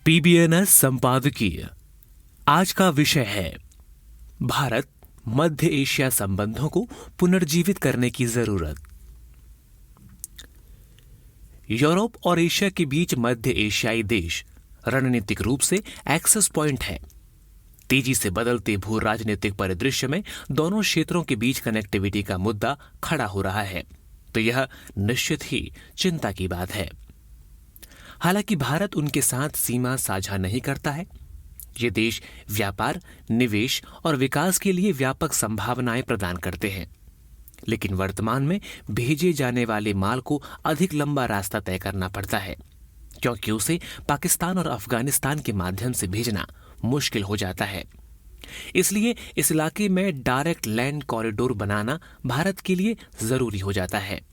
पीबीएनएस संपादकीय। आज का विषय है भारत मध्य एशिया संबंधों को पुनर्जीवित करने की जरूरत। यूरोप और एशिया के बीच मध्य एशियाई देश रणनीतिक रूप से एक्सेस पॉइंट है। तेजी से बदलते भू राजनीतिक परिदृश्य में दोनों क्षेत्रों के बीच कनेक्टिविटी का मुद्दा खड़ा हो रहा है, तो यह निश्चित ही चिंता की बात है। हालांकि भारत उनके साथ सीमा साझा नहीं करता है। ये देश व्यापार, निवेश और विकास के लिए व्यापक संभावनाएं प्रदान करते हैं, लेकिन वर्तमान में भेजे जाने वाले माल को अधिक लंबा रास्ता तय करना पड़ता है, क्योंकि उसे पाकिस्तान और अफगानिस्तान के माध्यम से भेजना मुश्किल हो जाता है। इसलिए इस इलाके में डायरेक्ट लैंड कॉरिडोर बनाना भारत के लिए जरूरी हो जाता है।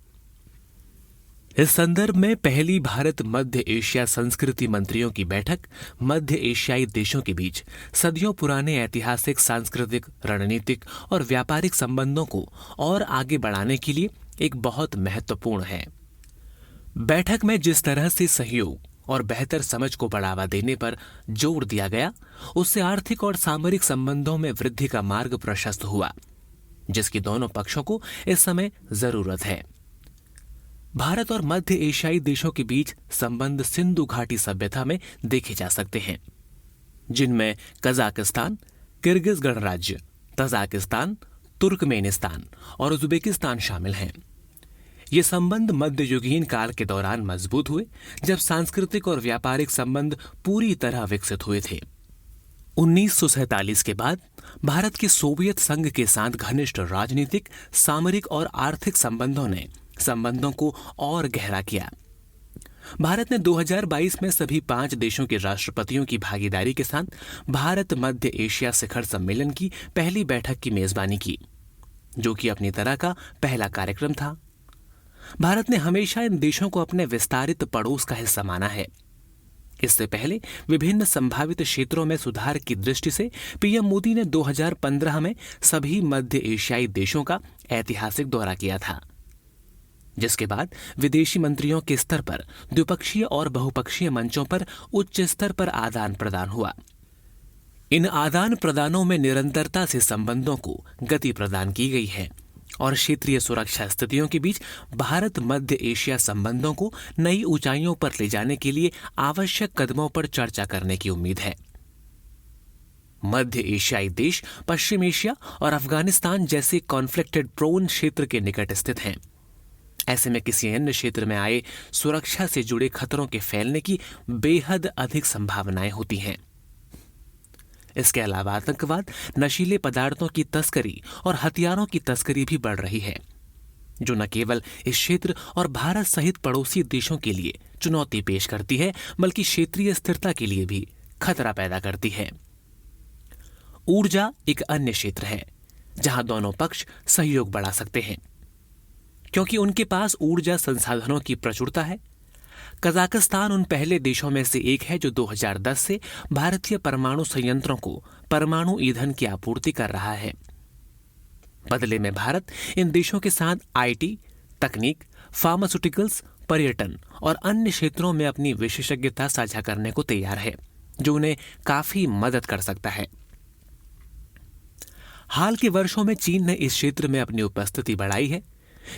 इस संदर्भ में पहली भारत मध्य एशिया संस्कृति मंत्रियों की बैठक मध्य एशियाई देशों के बीच सदियों पुराने ऐतिहासिक, सांस्कृतिक, रणनीतिक और व्यापारिक संबंधों को और आगे बढ़ाने के लिए एक बहुत महत्वपूर्ण है। बैठक में जिस तरह से सहयोग और बेहतर समझ को बढ़ावा देने पर जोर दिया गया, उससे आर्थिक और सामरिक संबंधों में वृद्धि का मार्ग प्रशस्त हुआ, जिसकी दोनों पक्षों को इस समय जरूरत है। भारत और मध्य एशियाई देशों के बीच संबंध सिंधु घाटी सभ्यता में देखे जा सकते हैं, जिनमें कजाकिस्तान, किर्गिज गणराज्य, तजाकिस्तान, तुर्कमेनिस्तान और उज्बेकिस्तान शामिल हैं। ये संबंध मध्ययुगीन काल के दौरान मजबूत हुए, जब सांस्कृतिक और व्यापारिक संबंध पूरी तरह विकसित हुए थे। 1947 के बाद भारत के सोवियत संघ के साथ घनिष्ठ राजनीतिक, सामरिक और आर्थिक संबंधों को और गहरा किया। भारत ने 2022 में सभी 5 देशों के राष्ट्रपतियों की भागीदारी के साथ भारत मध्य एशिया शिखर सम्मेलन की पहली बैठक की मेजबानी की, जो कि अपनी तरह का पहला कार्यक्रम था। भारत ने हमेशा इन देशों को अपने विस्तारित पड़ोस का हिस्सा माना है। इससे पहले विभिन्न संभावित क्षेत्रों में सुधार की दृष्टि से पीएम मोदी ने 2015 में सभी मध्य एशियाई देशों का ऐतिहासिक दौरा किया था, जिसके बाद विदेशी मंत्रियों के स्तर पर द्विपक्षीय और बहुपक्षीय मंचों पर उच्च स्तर पर आदान प्रदान हुआ। इन आदान प्रदानों में निरंतरता से संबंधों को गति प्रदान की गई है और क्षेत्रीय सुरक्षा स्थितियों के बीच भारत मध्य एशिया संबंधों को नई ऊंचाइयों पर ले जाने के लिए आवश्यक कदमों पर चर्चा करने की उम्मीद है। मध्य एशियाई देश पश्चिम एशिया और अफगानिस्तान जैसे कॉन्फ्लिक्टेड प्रोन क्षेत्र के निकट स्थित हैं। ऐसे में किसी अन्य क्षेत्र में आए सुरक्षा से जुड़े खतरों के फैलने की बेहद अधिक संभावनाएं होती हैं। इसके अलावा आतंकवाद, नशीले पदार्थों की तस्करी और हथियारों की तस्करी भी बढ़ रही है, जो न केवल इस क्षेत्र और भारत सहित पड़ोसी देशों के लिए चुनौती पेश करती है, बल्कि क्षेत्रीय स्थिरता के लिए भी खतरा पैदा करती है। ऊर्जा एक अन्य क्षेत्र है जहां दोनों पक्ष सहयोग बढ़ा सकते हैं, क्योंकि उनके पास ऊर्जा संसाधनों की प्रचुरता है। कजाकिस्तान उन पहले देशों में से एक है जो 2010 से भारतीय परमाणु संयंत्रों को परमाणु ईंधन की आपूर्ति कर रहा है। बदले में भारत इन देशों के साथ आईटी, तकनीक, फार्मास्यूटिकल्स, पर्यटन और अन्य क्षेत्रों में अपनी विशेषज्ञता साझा करने को तैयार है, जो उन्हें काफी मदद कर सकता है। हाल के वर्षों में चीन ने इस क्षेत्र में अपनी उपस्थिति बढ़ाई है,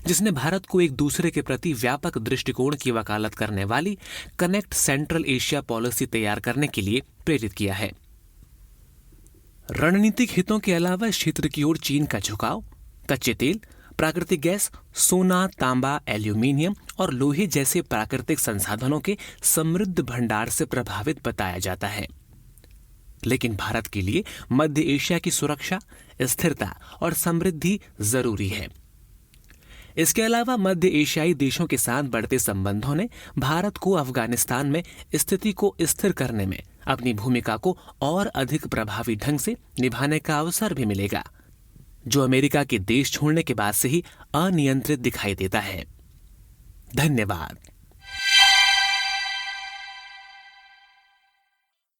जिसने भारत को एक दूसरे के प्रति व्यापक दृष्टिकोण की वकालत करने वाली कनेक्ट सेंट्रल एशिया पॉलिसी तैयार करने के लिए प्रेरित किया है। रणनीतिक हितों के अलावा इस क्षेत्र की ओर चीन का झुकाव कच्चे तेल, प्राकृतिक गैस, सोना, तांबा, एल्यूमीनियम और लोहे जैसे प्राकृतिक संसाधनों के समृद्ध भंडार से प्रभावित बताया जाता है। लेकिन भारत के लिए मध्य एशिया की सुरक्षा, स्थिरता और समृद्धि जरूरी है। इसके अलावा मध्य एशियाई देशों के साथ बढ़ते संबंधों ने भारत को अफगानिस्तान में स्थिति को स्थिर करने में अपनी भूमिका को और अधिक प्रभावी ढंग से निभाने का अवसर भी मिलेगा, जो अमेरिका के देश छोड़ने के बाद से ही अनियंत्रित दिखाई देता है। धन्यवाद।